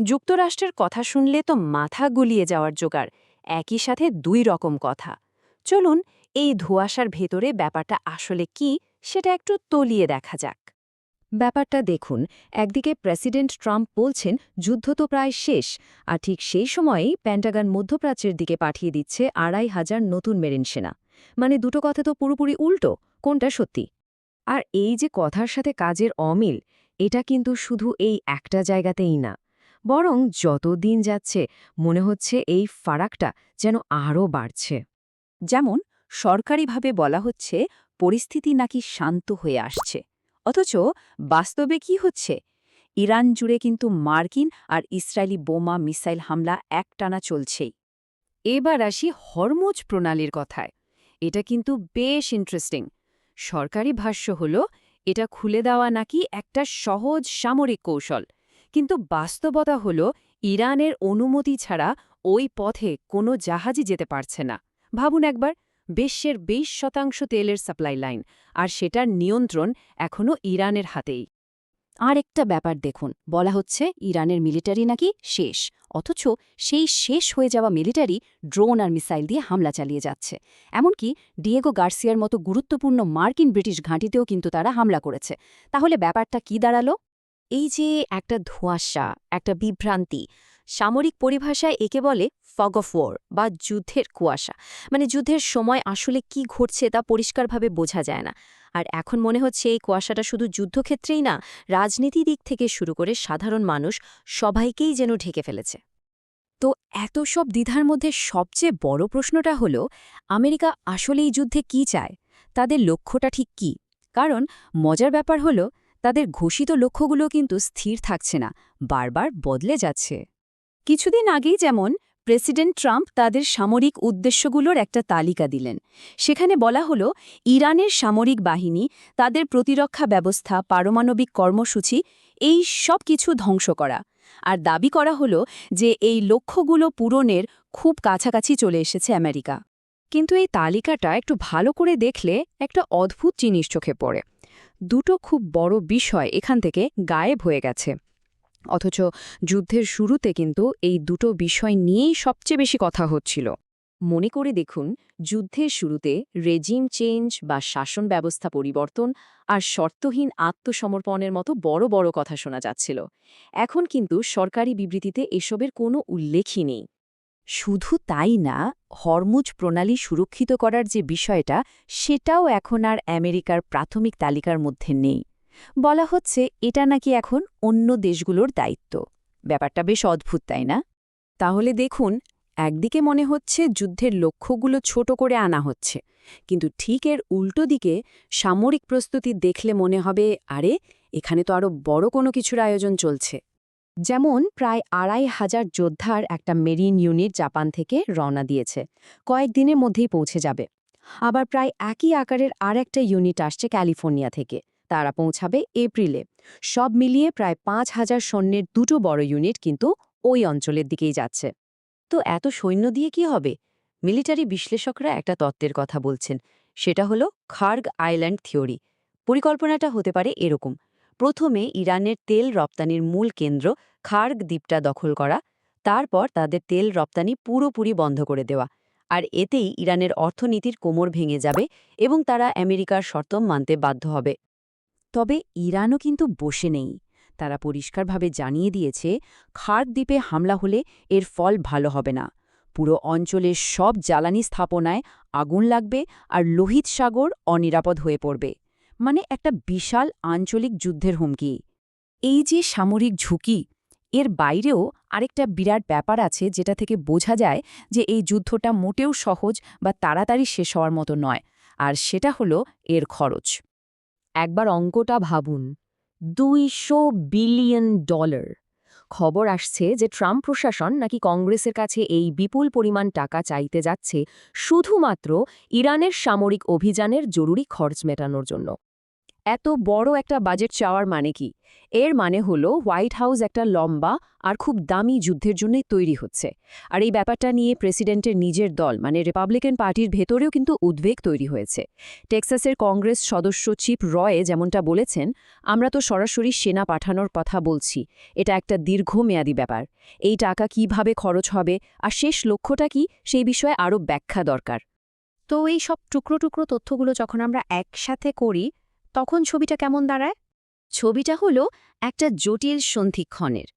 যুক্তরাষ্ট্রের কথা শুনলে তো মাথা গুলিয়ে যাওয়ার জোগাড়, একই সাথে দুই রকম কথা। চলুন এই ধোঁয়াশার ভেতরে ব্যাপারটা আসলে কি সেটা একটু তলিয়ে দেখা যাক। ব্যাপারটা দেখুন, একদিকে প্রেসিডেন্ট ট্রাম্প বলছেন যুদ্ধ তো প্রায় শেষ, আর ঠিক সেই সময়েই পেন্টাগন মধ্যপ্রাচ্যের দিকে পাঠিয়ে দিচ্ছে ২,৫০০ নতুন মেরিন সেনা। মানে দুটো কথা তো পুরোপুরি উল্টো, কোনটা সত্যি? আর এই যে কথার সাথে কাজের অমিল, এটা কিন্তু শুধু এই একটা জায়গাতেই না, বরং যত দিন যাচ্ছে মনে হচ্ছে এই ফারাকটা যেন আরও বাড়ছে। যেমন সরকারিভাবে বলা হচ্ছে পরিস্থিতি নাকি শান্ত হয়ে আসছে, অথচ বাস্তবে কি হচ্ছে? ইরান জুড়ে কিন্তু মার্কিন আর ইসরায়েলি বোমা মিসাইল হামলা একটানা চলছেই। এবার আসি হরমুজ প্রণালীর কথায়। এটা কিন্তু বেশ ইন্টারেস্টিং। সরকারি ভাষ্য হল এটা খুলে দেওয়া নাকি একটা সহজ সামরিক কৌশল, কিন্তু বাস্তবতা হল ইরানের অনুমতি ছাড়া ওই পথে কোনো জাহাজই যেতে পারছে না। ভাবুন একবার, বিশ্বের ২০% তেলের সাপ্লাই লাইন, আর সেটার নিয়ন্ত্রণ এখনও ইরানের হাতেই। আর একটা ব্যাপার দেখুন, বলা হচ্ছে ইরানের মিলিটারি নাকি শেষ, অথচ সেই শেষ হয়ে যাওয়া মিলিটারি ড্রোন আর মিসাইল দিয়ে হামলা চালিয়ে যাচ্ছে। এমনকি ডিয়েগো গার্সিয়ার মতো গুরুত্বপূর্ণ মার্কিন ব্রিটিশ ঘাঁটিতেও কিন্তু তারা হামলা করেছে। তাহলে ব্যাপারটা কি দাঁড়ালো? এই যে একটা ধোঁয়াশা, একটা বিভ্রান্তি, সামরিক পরিভাষায় একে বলে ফগ অফ ওয়ার বা যুদ্ধের কুয়াশা। মানে যুদ্ধের সময় আসলে কি ঘটছে তা পরিষ্কারভাবে বোঝা যায় না। আর এখন মনে হচ্ছে এই কুয়াশাটা শুধু যুদ্ধক্ষেত্রেই না, রাজনীতি দিক থেকে শুরু করে সাধারণ মানুষ সবাইকেই যেন ঢেকে ফেলেছে। তো এত সব দ্বিধার মধ্যে সবচেয়ে বড় প্রশ্নটা হলো, আমেরিকা আসলে এই যুদ্ধে কি চায়? তাদের লক্ষ্যটা ঠিক কি? কারণ মজার ব্যাপার হলো, তাদের ঘোষিত লক্ষ্যগুলো কিন্তু স্থির থাকছে না, বারবার বদলে যাচ্ছে। কিছুদিন আগেই যেমন প্রেসিডেন্ট ট্রাম্প তাদের সামরিক উদ্দেশ্যগুলোর একটা তালিকা দিলেন। সেখানে বলা হলো ইরানের সামরিক বাহিনী, তাদের প্রতিরক্ষা ব্যবস্থা, পারমাণবিক কর্মসূচি, এই সব কিছু ধ্বংস করা। আর দাবি করা হলো যে এই লক্ষ্যগুলো পূরণের খুব কাছাকাছি চলে এসেছে আমেরিকা। কিন্তু এই তালিকাটা একটু ভালো করে দেখলে একটা অদ্ভুত জিনিস চোখে পড়ে। দুটো খুব বড় বিষয় এখান থেকে গায়েব হয়ে গেছে। অথচ যুদ্ধের শুরুতে কিন্তু এই দুটো বিষয় নিয়েই সবচেয়ে বেশি কথা হচ্ছিল। মনে করে দেখুন, যুদ্ধের শুরুতে রেজিম চেঞ্জ বা শাসন ব্যবস্থা পরিবর্তন আর শর্তহীন আত্মসমর্পণের মতো বড় বড় কথা শোনা যাচ্ছিল। এখন কিন্তু সরকারি বিবৃতিতে এসবের কোনো উল্লেখই নেই। শুধু তাই না, হরমুজ প্রণালী সুরক্ষিত করার যে বিষয়টা, সেটাও এখন আর আমেরিকার প্রাথমিক তালিকার মধ্যে নেই। বলা হচ্ছে এটা নাকি এখন অন্য দেশগুলোর দায়িত্ব। ব্যাপারটা বেশ অদ্ভুত, তাই না? তাহলে দেখুন, একদিকে মনে হচ্ছে যুদ্ধের লক্ষ্যগুলো ছোট করে আনা হচ্ছে, কিন্তু ঠিক এর উল্টো দিকে সামরিক প্রস্তুতি দেখলে মনে হবে, আরে এখানে তো আরও বড় কোনো কিছুর আয়োজন চলছে। যেমন প্রায় ২,৫০০ যোদ্ধার একটা মেরিন ইউনিট জাপান থেকে রওনা দিয়েছে, কয়েকদিনের মধ্যেই পৌঁছে যাবে। আবার প্রায় একই আকারের আর একটা ইউনিট আসছে ক্যালিফোর্নিয়া থেকে, তারা পৌঁছাবে এপ্রিলে। সব মিলিয়ে প্রায় ৫,০০০ সৈন্যের দুটো বড় ইউনিট কিন্তু ওই অঞ্চলের দিকেই যাচ্ছে। তো এত সৈন্য দিয়ে কি হবে? মিলিটারি বিশ্লেষকরা একটা তত্ত্বের কথা বলছেন, সেটা হলো খার্গ আইল্যান্ড থিওরি। পরিকল্পনাটা হতে পারে এরকম: প্রথমে ইরানের তেল রপ্তানির মূল কেন্দ্র খার্গ দ্বীপটা দখল করা, তারপর তাদের তেল রপ্তানি পুরোপুরি বন্ধ করে দেওয়া। আর এতেই ইরানের অর্থনীতির কোমর ভেঙে যাবে এবং তারা আমেরিকার শর্ত মানতে বাধ্য হবে। তবে ইরানও কিন্তু বসে নেই। তারা পরিষ্কারভাবে জানিয়ে দিয়েছে, খার্গ দ্বীপে হামলা হলে এর ফল ভালো হবে না। পুরো অঞ্চলের সব জ্বালানি স্থাপনায় আগুন লাগবে আর লোহিত সাগর অনিরাপদ হয়ে পড়বে। মানে একটা বিশাল আঞ্চলিক যুদ্ধের হুমকি। এই যে সামরিক ঝুঁকি, এর বাইরেও আরেকটা বিরাট ব্যাপার আছে যেটা থেকে বোঝা যায় যে এই যুদ্ধটা মোটেও সহজ বা তাড়াতাড়ি শেষ হওয়ার মতো নয়, আর সেটা হলো এর খরচ। একবার অঙ্কটা ভাবুন, $২০০ বিলিয়ন। খবর আসছে যে ট্রাম্প প্রশাসন নাকি কংগ্রেসের কাছে এই বিপুল পরিমাণ টাকা চাইতে যাচ্ছে শুধুমাত্র ইরানের সামরিক অভিযানের জরুরি খরচ মেটানোর জন্য। এত বড় একটা বাজেট চাওয়ার মানে কি? এর মানে হলো হোয়াইট হাউস একটা লম্বা আর খুব দামি যুদ্ধের জন্যই তৈরি হচ্ছে। আর এই ব্যাপারটা নিয়ে প্রেসিডেন্টের নিজের দল মানে রিপাবলিকান পার্টির ভেতরেও কিন্তু উদ্বেগ তৈরি হয়েছে। টেক্সাসের কংগ্রেস সদস্য চিপ রয়ে যেমনটা বলেছেন, আমরা তো সরাসরি সেনা পাঠানোর কথা বলছি, এটা একটা দীর্ঘমেয়াদী ব্যাপার। এই টাকা কিভাবে খরচ হবে আর শেষ লক্ষ্যটা কি, সেই বিষয়ে আরও ব্যাখ্যা দরকার। তো এই সব টুকরো টুকরো তথ্যগুলো যখন আমরা একসাথে করি, তখন ছবিটা কেমন দাঁড়ায়? ছবিটা হলো একটা জটিল সন্ধিক্ষণের।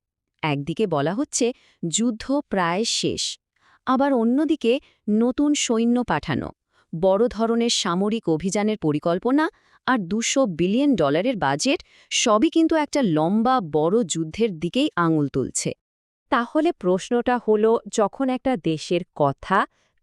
একদিকে বলা হচ্ছে যুদ্ধ প্রায় শেষ, আবার অন্যদিকে নতুন সৈন্য পাঠানো, বড় ধরনের সামরিক অভিযানের পরিকল্পনা আর $200 বিলিয়ন বাজেট, সবই কিন্তু একটা লম্বা বড় যুদ্ধের দিকেই আঙুল তুলছে। তাহলে প্রশ্নটা হলো, যখন একটা দেশের কথা,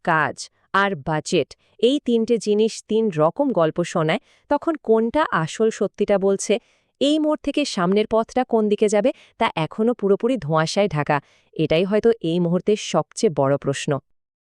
কাজ আর বাজেট, এই তিনটে জিনিস তিন রকম গল্প শোনায়, তখন কোনটা আসল সত্যিটা বলছে? এই মোড় থেকে সামনের পথটা কোন দিকে যাবে তা এখনও পুরোপুরি ধোঁয়াশায় ঢাকা। এটাই হয়তো এই মুহূর্তের সবচেয়ে বড় প্রশ্ন।